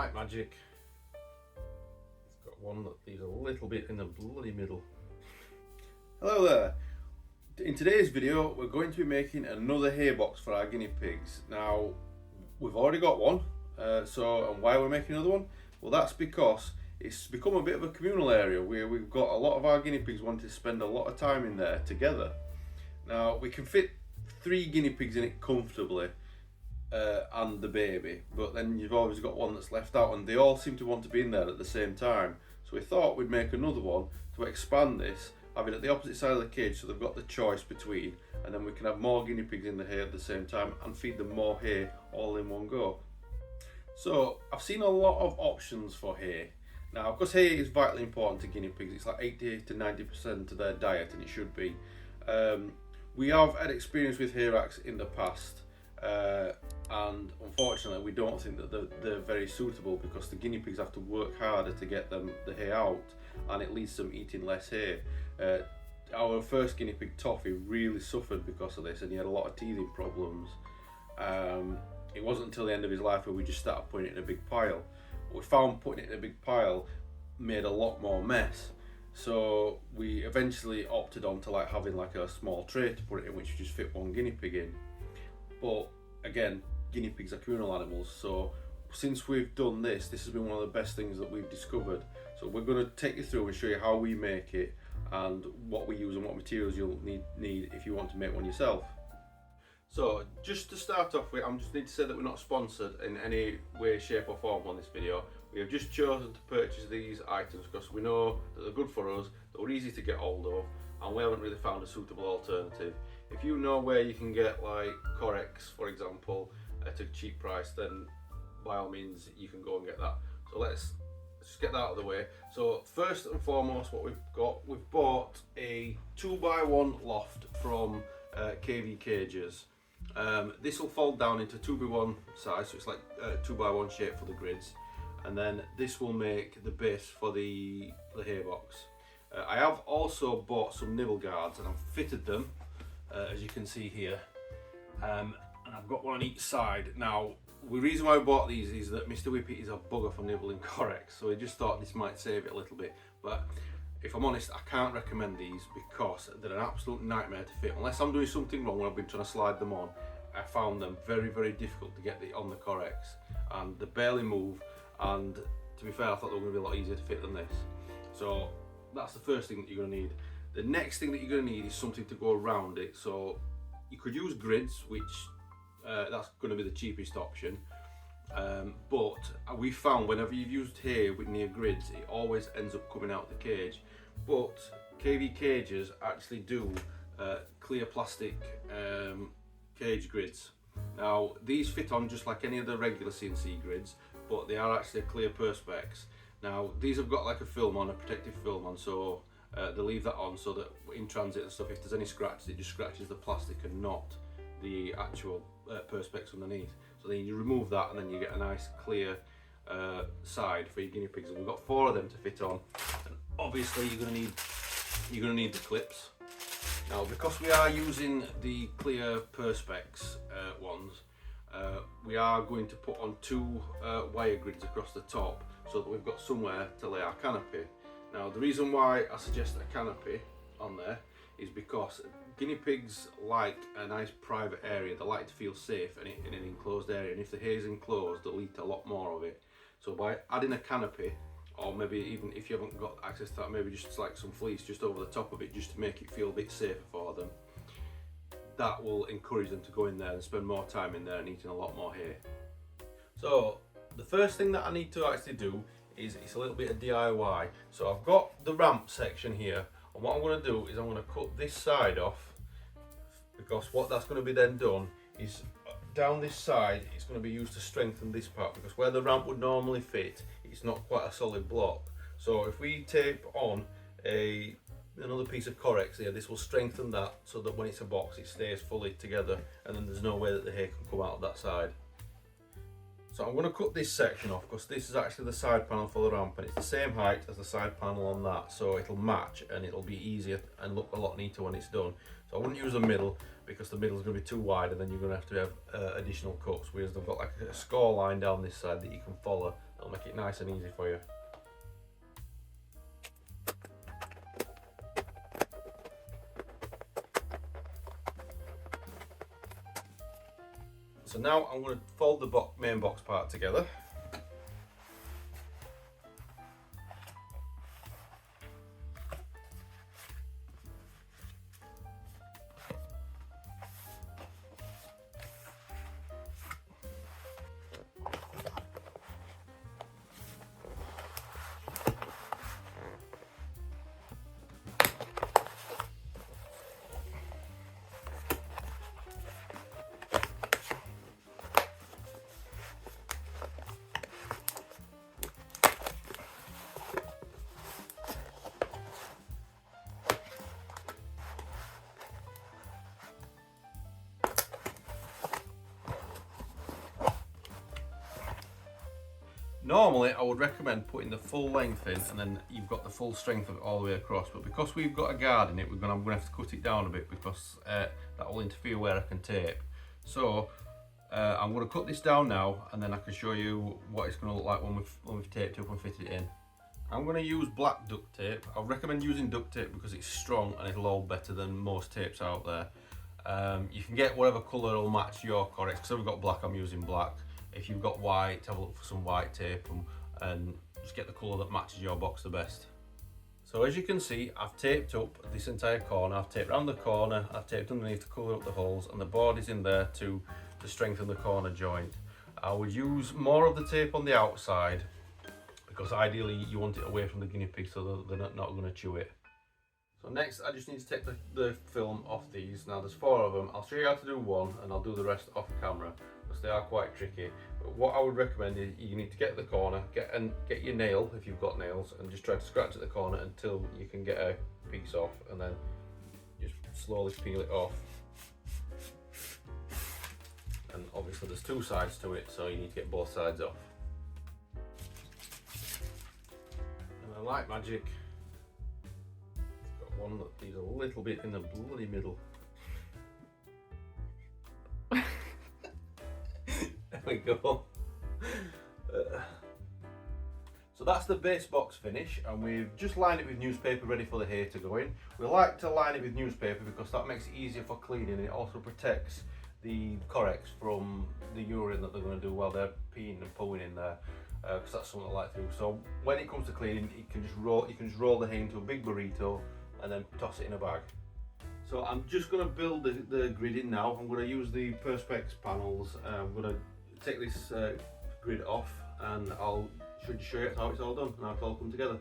Light magic. It's got one that leaves a little bit in the bloody middle. Hello there. In today's video, we're going to be making another hay box for our guinea pigs. Now, we've already got one, and why we're making another one? Well, that's because it's become a bit of a communal area where we've got a lot of our guinea pigs wanting to spend a lot of time in there together. Now, we can fit 3 guinea pigs in it comfortably, and the baby, but then you've always got one that's left out, and they all seem to want to be in there at the same time. So we thought we'd make another one to expand this, have it at the opposite side of the cage so they've got the choice between, and then we can have more guinea pigs in the hay at the same time and feed them more hay all in one go. So I've seen a lot of options for hay. Now, because hay is vitally important to guinea pigs, it's like 80 to 90% of their diet, and it should be. We have had experience with hay racks in the past, and unfortunately we don't think that they're very suitable because the guinea pigs have to work harder to get the hay out, and it leads to them eating less hay. Our first guinea pig, Toffee, really suffered because of this, and he had a lot of teething problems. It wasn't until the end of his life where we just started putting it in a big pile. We found putting it in a big pile made a lot more mess, so we eventually opted on to having a small tray to put it in, which would just fit one guinea pig in. But again, guinea pigs are communal animals, so since we've done this has been one of the best things that we've discovered. So we're going to take you through and show you how we make it and what we use and what materials you'll need if you want to make one yourself. So just to start off with, I just need to say that we're not sponsored in any way, shape or form on this video. We have just chosen to purchase these items because we know that they're good for us, that we're easy to get hold of, and we haven't really found a suitable alternative. If you know where you can get correx, for example, at a cheap price, then by all means you can go and get that. So let's just get that out of the way. So first and foremost, what we've bought a 2x1 loft from KV Cages. This will fold down into 2x1 size, so it's like 2x1 shape for the grids, and then this will make the base for the hay box. I have also bought some nibble guards and I've fitted them, as you can see here, and I've got one on each side. Now, the reason why I bought these is that Mr. Whippet is a bugger for nibbling correx, so I just thought this might save it a little bit. But if I'm honest, I can't recommend these because they're an absolute nightmare to fit. Unless I'm doing something wrong when I've been trying to slide them on, I found them very, very difficult to get on the correx, and they barely move. And to be fair, I thought they were going to be a lot easier to fit than this. So that's the first thing that you're going to need. The next thing that you're going to need is something to go around it. So you could use grids, which that's going to be the cheapest option. But we found whenever you've used hay near grids, it always ends up coming out the cage. But KV Cages actually do clear plastic cage grids. Now, these fit on just like any of the regular CNC grids, but they are actually a clear perspex. Now, these have got a film on, a protective film on, so they leave that on so that in transit and stuff, if there's any scratches, it just scratches the plastic and not the actual perspex underneath. So then you remove that and then you get a nice clear side for your guinea pigs, and we've got 4 of them to fit on. And obviously you're going to need the clips. Now, because we are using the clear perspex ones, we are going to put on 2 wire grids across the top so that we've got somewhere to lay our canopy. Now, the reason why I suggest a canopy on there is because guinea pigs like a nice private area. They like to feel safe in an enclosed area, and if the hay is enclosed, they'll eat a lot more of it. So by adding a canopy, or maybe even if you haven't got access to that, maybe just some fleece just over the top of it, just to make it feel a bit safer for them, that will encourage them to go in there and spend more time in there and eating a lot more hay. So the first thing that I need to actually do is it's a little bit of DIY. So I've got the ramp section here, and what I'm going to do is I'm going to cut this side off, because what that's going to be then done is down this side it's going to be used to strengthen this part, because where the ramp would normally fit, it's not quite a solid block. So if we tape on another piece of correx here, this will strengthen that so that when it's a box it stays fully together, and then there's no way that the hay can come out of that side. So I'm going to cut this section off because this is actually the side panel for the ramp, and it's the same height as the side panel on that, so it'll match and it'll be easier and look a lot neater when it's done. So I wouldn't use the middle. because the middle is going to be too wide, and then you're going to have additional cuts, whereas they've got like a score line down this side that you can follow. It'll make it nice and easy for you. So now I'm going to fold the main box part together. Normally I would recommend putting the full length in and then you've got the full strength of it all the way across, but because we've got a guard in it, I'm going to have to cut it down a bit because that will interfere where I can tape. So I'm going to cut this down now, and then I can show you what it's going to look like when we've taped it up and fitted it in. I'm going to use black duct tape. I recommend using duct tape because it's strong and it'll hold better than most tapes out there. You can get whatever colour will match your correx. Because I've got black, I'm using black. If you've got white, have a look for some white tape and just get the colour that matches your box the best. So as you can see, I've taped up this entire corner. I've taped around the corner, I've taped underneath to cover up the holes, and the board is in there to strengthen the corner joint. I would use more of the tape on the outside because ideally you want it away from the guinea pig so they're not going to chew it. So next I just need to take the film off these. Now there's 4 of them. I'll show you how to do one and I'll do the rest off camera because they are quite tricky. But what I would recommend is you need to get the corner, get your nail if you've got nails, and just try to scratch at the corner until you can get a piece off, and then just slowly peel it off. And obviously there's 2 sides to it, so you need to get both sides off. And then like magic, got one that is a little bit in the bloody middle. There we go. So that's the base box finish, and we've just lined it with newspaper ready for the hay to go in. We like to line it with newspaper because that makes it easier for cleaning, and it also protects the correx from the urine that they're going to do while they're peeing and pooing in there, because that's something I like to do. So when it comes to cleaning, you can just roll the hay into a big burrito and then toss it in a bag. So I'm just going to build the grid in now. I'm going to use the Perspex panels. I'm going to take this grid off, and I'll show you how it's all done and how it's all come together.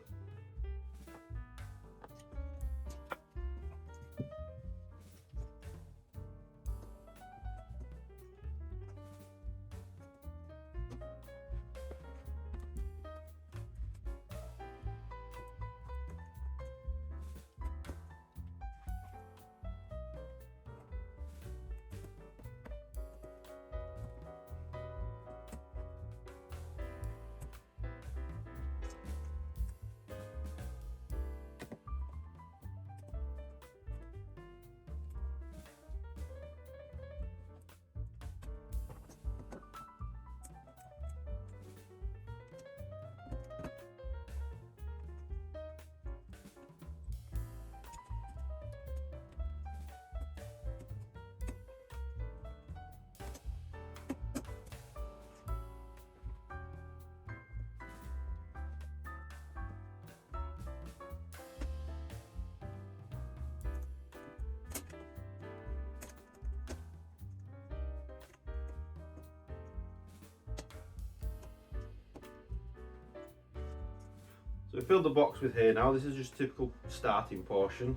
So we filled the box with hay now. This is just typical starting portion.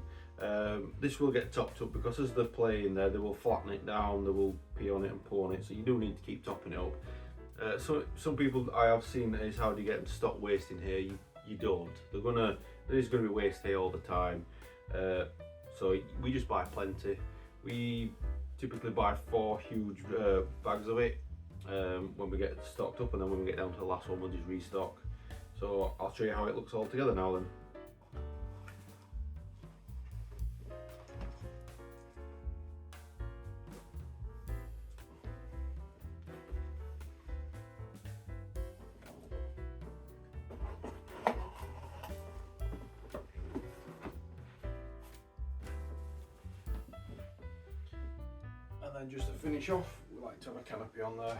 This will get topped up because as they're playing there, they will flatten it down, they will pee on it and poo on it, so you do need to keep topping it up. So some people I have seen is how do you get them to stop wasting hay. You don't. There is going to be waste hay all the time. So we just buy plenty. We typically buy 4 huge bags of it when we get stocked up, and then when we get down to the last one we'll just restock. So I'll show you how it looks all together now then. And then just to finish off, we like to have a canopy on there.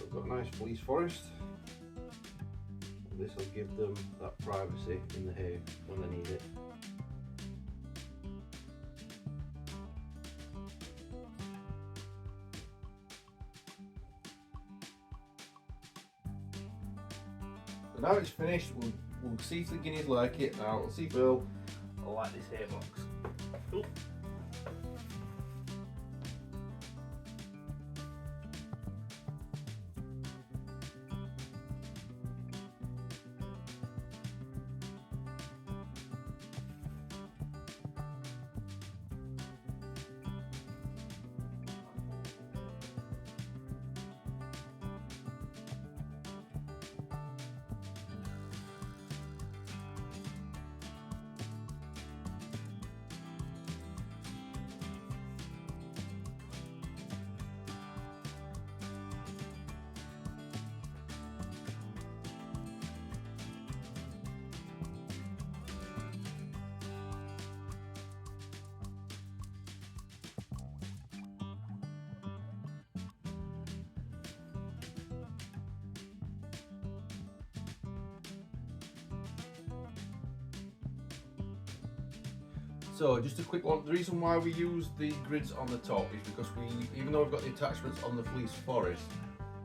We've got a nice fleece forest. This will give them that privacy in the hay when they need it. So now it's finished, we'll see if the guineas like it. Now we'll see if Bill will like this hay box. Cool. So just a quick one, the reason why we use the grids on the top is because even though we've got the attachments on the fleece forest,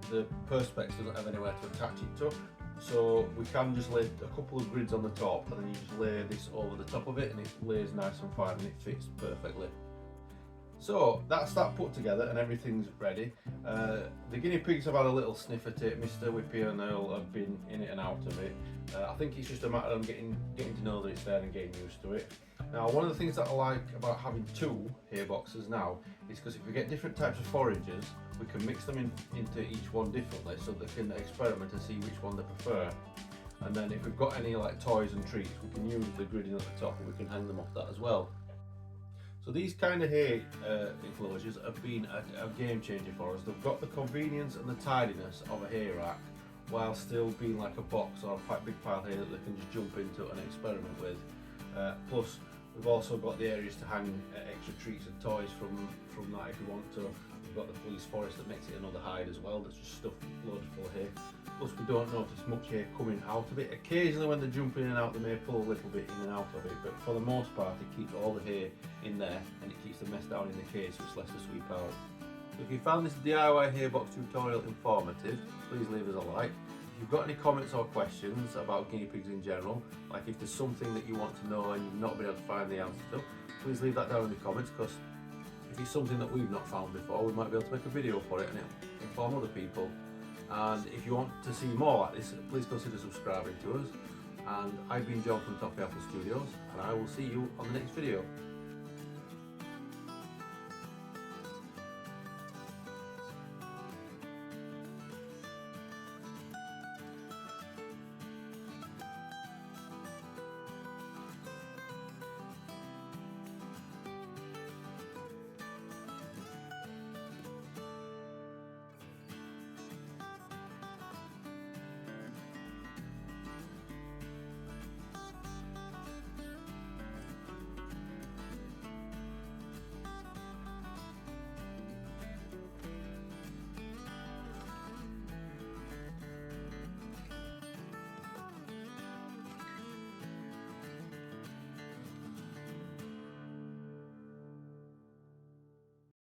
the perspex doesn't have anywhere to attach it to. So we can just lay a couple of grids on the top and then you just lay this over the top of it and it lays nice and fine and it fits perfectly. So that's that put together and everything's ready. The guinea pigs have had a little sniff at it. Mr. Whippy and Earl have been in it and out of it. I think it's just a matter of getting to know that it's there and getting used to it. Now, one of the things that I like about having two hay boxes now is because if we get different types of foragers, we can mix them into each one differently so they can experiment and see which one they prefer. And then if we've got any like toys and treats, we can use the gridding at the top and we can hang them off that as well. So these kind of hay enclosures have been a game changer for us. They've got the convenience and the tidiness of a hay rack while still being like a box or a big pile of hay that they can just jump into and experiment with. Plus we've also got the areas to hang extra treats and toys from that if you want to. We've got the fleece forest that makes it another hide as well, that's just stuffed loads full of hay. Plus we don't notice much hay coming out of it. Occasionally when they're jumping in and out they may pull a little bit in and out of it, but for the most part it keeps all the hay in there and it keeps the mess down in the case so it's less to sweep out. So if you found this DIY HayBox tutorial informative, please leave us a like. If you've got any comments or questions about guinea pigs in general, like if there's something that you want to know and you've not been able to find the answer to, please leave that down in the comments, because if it's something that we've not found before, we might be able to make a video for it and it'll inform other people. And if you want to see more like this, please consider subscribing to us. And I've been John from Toffee Apple Studios, and I will see you on the next video.